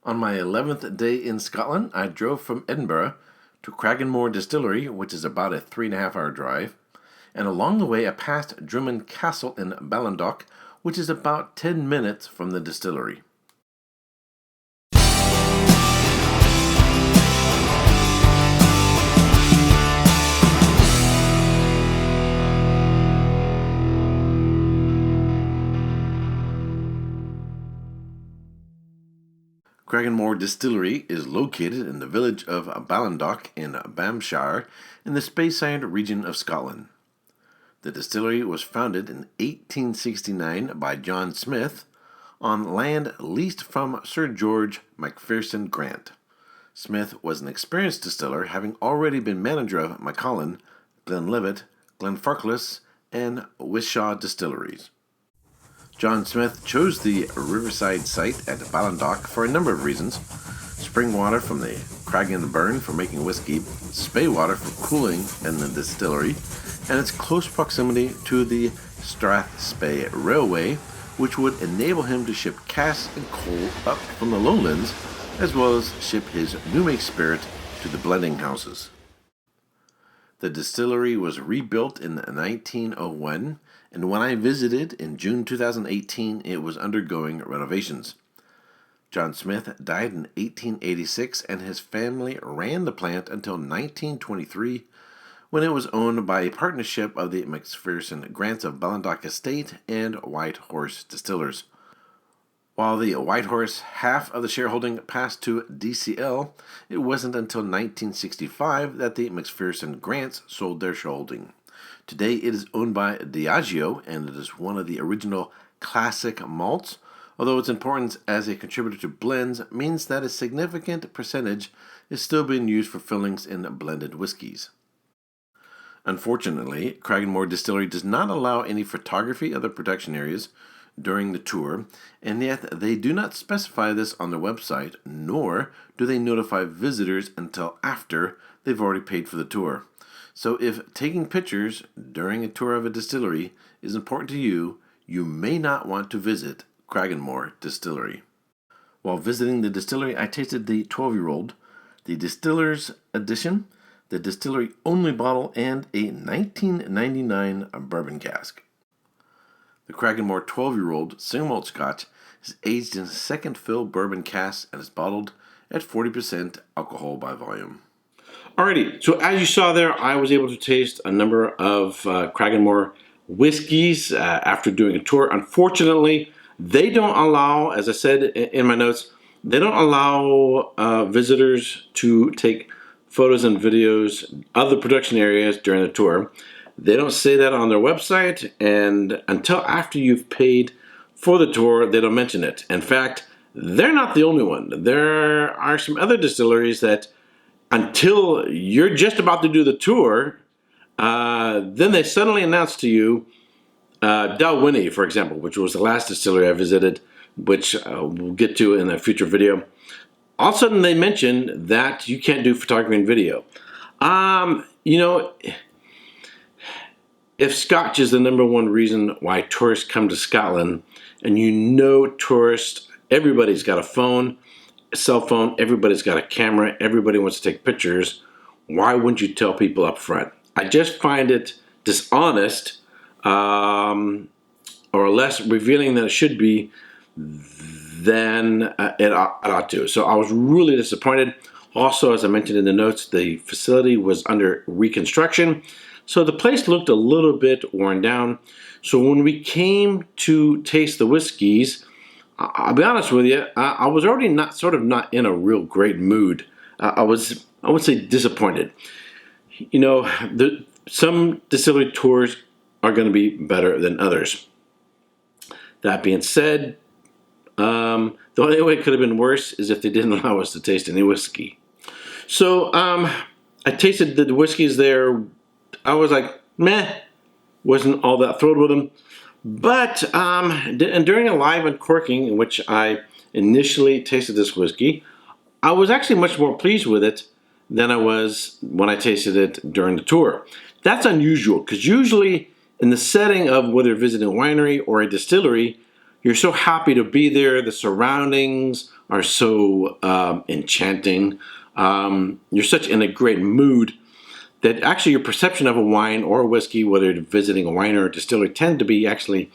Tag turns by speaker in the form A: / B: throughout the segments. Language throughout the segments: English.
A: On my 11th day in Scotland, I drove from Edinburgh to Cragganmore Distillery, which is about a 3.5 hour drive, and along the way I passed Drummond Castle in Ballindock, which is about 10 minutes from the distillery. Cragganmore Distillery is located in the village of Ballindock in Banffshire in the Speyside region of Scotland. The distillery was founded in 1869 by John Smith on land leased from Sir George Macpherson Grant. Smith was an experienced distiller, having already been manager of Macallan, Glenlivet, Glenfarclas, and Wishaw distilleries. John Smith chose the riverside site at Ballindock for a number of reasons: spring water from the Craggan burn for making whiskey, spey water for cooling in the distillery, and its close proximity to the Strathspey Railway, which would enable him to ship casks and coal up from the lowlands, as well as ship his new-make spirit to the blending houses. The distillery was rebuilt in 1901, and when I visited in June 2018, it was undergoing renovations. John Smith died in 1886, and his family ran the plant until 1923, when it was owned by a partnership of the Macpherson Grants of Ballindock Estate and White Horse Distillers. While the White Horse half of the shareholding passed to DCL, it wasn't until 1965 that the Macpherson Grants sold their shareholding. Today it is owned by Diageo, and it is one of the original classic malts, although its importance as a contributor to blends means that a significant percentage is still being used for fillings in blended whiskies. Unfortunately, Cragganmore Distillery does not allow any photography of the production areas during the tour, and yet they do not specify this on their website, nor do they notify visitors until after they've already paid for the tour. So if taking pictures during a tour of a distillery is important to you, you may not want to visit Cragganmore Distillery. While visiting the distillery, I tasted the 12-year-old, the Distiller's Edition, the distillery-only bottle, and a 1999 bourbon cask. The Cragganmore 12-year-old single malt Scotch is aged in second fill bourbon casks and is bottled at 40% alcohol by volume.
B: Alrighty, so as you saw there, I was able to taste a number of Cragganmore whiskeys after doing a tour. Unfortunately, they don't allow, as I said in my notes, they don't allow visitors to take photos and videos of the production areas during the tour. They don't say that on their website, and until after you've paid for the tour, they don't mention it. In fact, they're not the only one. There are some other distilleries that until you're just about to do the tour, then they suddenly announce to you, Dalwhinnie, for example, which was the last distillery I visited, which we'll get to in a future video. All of a sudden they mention that you can't do photography and video. If Scotch is the number one reason why tourists come to Scotland, and tourists, everybody's got a phone, a cell phone, everybody's got a camera, everybody wants to take pictures, why wouldn't you tell people up front? I just find it dishonest, or less revealing than it should be than it ought to. So I was really disappointed. Also, as I mentioned in the notes, the facility was under reconstruction, so the place looked a little bit worn down. So when we came to taste the whiskeys, I'll be honest with you, I was already not in a real great mood. I would say disappointed. Some distillery tours are going to be better than others. That being said, the only way it could have been worse is if they didn't allow us to taste any whiskey. So I tasted the whiskeys there. I was like, meh, wasn't all that thrilled with them. But and during a live uncorking in which I initially tasted this whiskey, I was actually much more pleased with it than I was when I tasted it during the tour. That's unusual, because usually in the setting of whether visiting a winery or a distillery, you're so happy to be there. The surroundings are so enchanting. You're such in a great mood that actually your perception of a wine or a whiskey, whether you're visiting a winery or a distillery, tend to be actually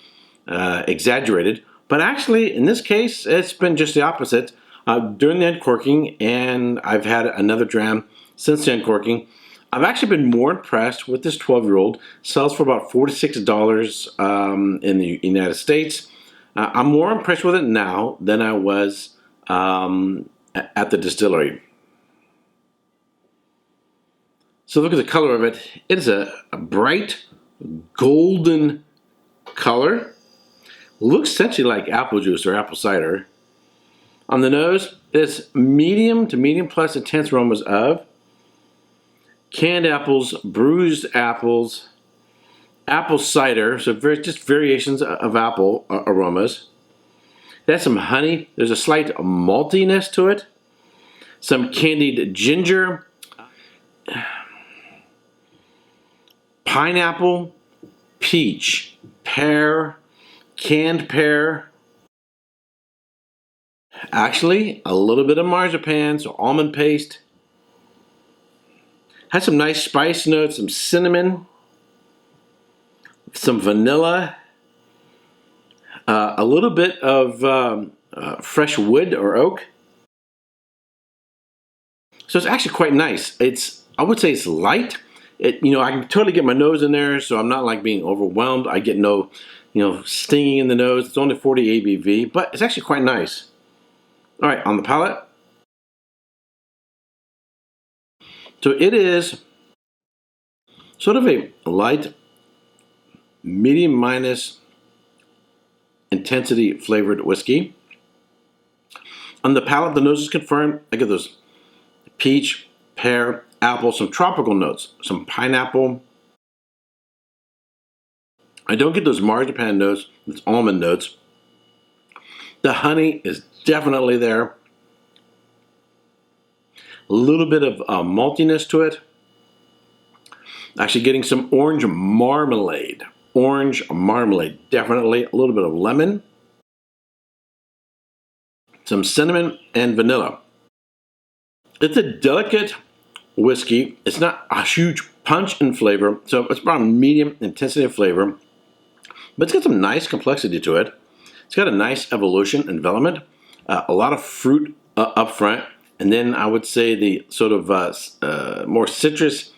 B: exaggerated. But actually, in this case, it's been just the opposite. During the uncorking, and I've had another dram since the uncorking, I've actually been more impressed with this 12-year-old. Sells for about $46 in the United States. I'm more impressed with it now than I was at the distillery. So look at the color of it. It is a bright golden color. Looks essentially like apple juice or apple cider. On the nose, it's medium to medium plus intense aromas of canned apples, bruised apples, apple cider, so just variations of apple aromas. That's some honey. There's a slight maltiness to it. Some candied ginger, pineapple, peach, pear, canned pear. Actually, a little bit of marzipan, so almond paste. Has some nice spice notes, some cinnamon, some vanilla, a little bit of fresh wood or oak. So it's actually quite nice. I would say it's light. I can totally get my nose in there, so I'm not like being overwhelmed. I get no, stinging in the nose. It's only 40 ABV, but it's actually quite nice. All right, on the palate. So it is sort of a light, medium minus intensity flavored whiskey. On the palate, the nose is confirmed. I get those peach, pear, apple, some tropical notes, some pineapple. I don't get those marzipan notes, those almond notes. The honey is definitely there. A little bit of maltiness to it. Actually getting some orange marmalade. Orange marmalade, definitely. A little bit of lemon. Some cinnamon and vanilla. It's a delicate whiskey. It's not a huge punch in flavor, so it's about medium intensity of flavor. But it's got some nice complexity to it. It's got a nice evolution and development. A lot of fruit up front. And then I would say the sort of more citrus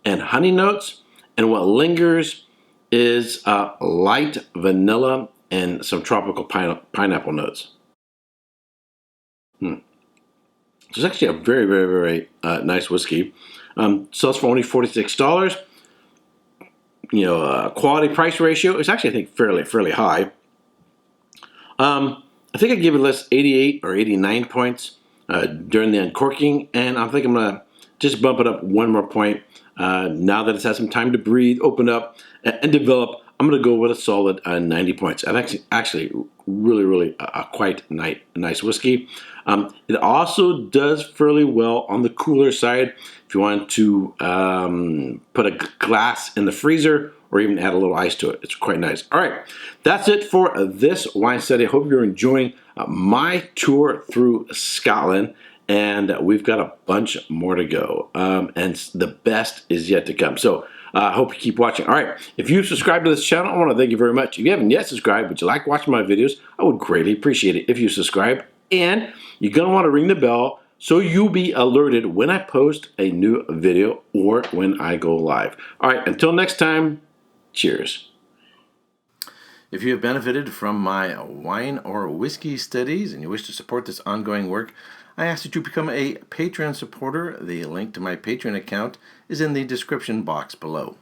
B: and honey notes. And what lingers is light vanilla and some tropical pineapple notes. So it's actually a very, very, very nice whiskey. Sells for only $46. Quality price ratio is actually, I think, fairly high. I think I gave it less 88 or 89 points during the uncorking, and I think I'm gonna just bump it up one more point now that it's had some time to breathe, open up, and develop. I'm gonna go with a solid 90 points. I've actually really a quite nice whiskey. It also does fairly well on the cooler side. If you want to put a glass in the freezer or even add a little ice to it, it's quite nice. All right, that's it for this wine study. I hope you're enjoying my tour through Scotland, and we've got a bunch more to go, and the best is yet to come. So I hope you keep watching. All right, if you've subscribed to this channel, I want to thank you very much. If you haven't yet subscribed, but you like watching my videos, I would greatly appreciate it if you subscribe. And you're going to want to ring the bell so you'll be alerted when I post a new video or when I go live. All right, until next time, cheers.
A: If you have benefited from my wine or whiskey studies and you wish to support this ongoing work, I ask that you become a Patreon supporter. The link to my Patreon account is in the description box below.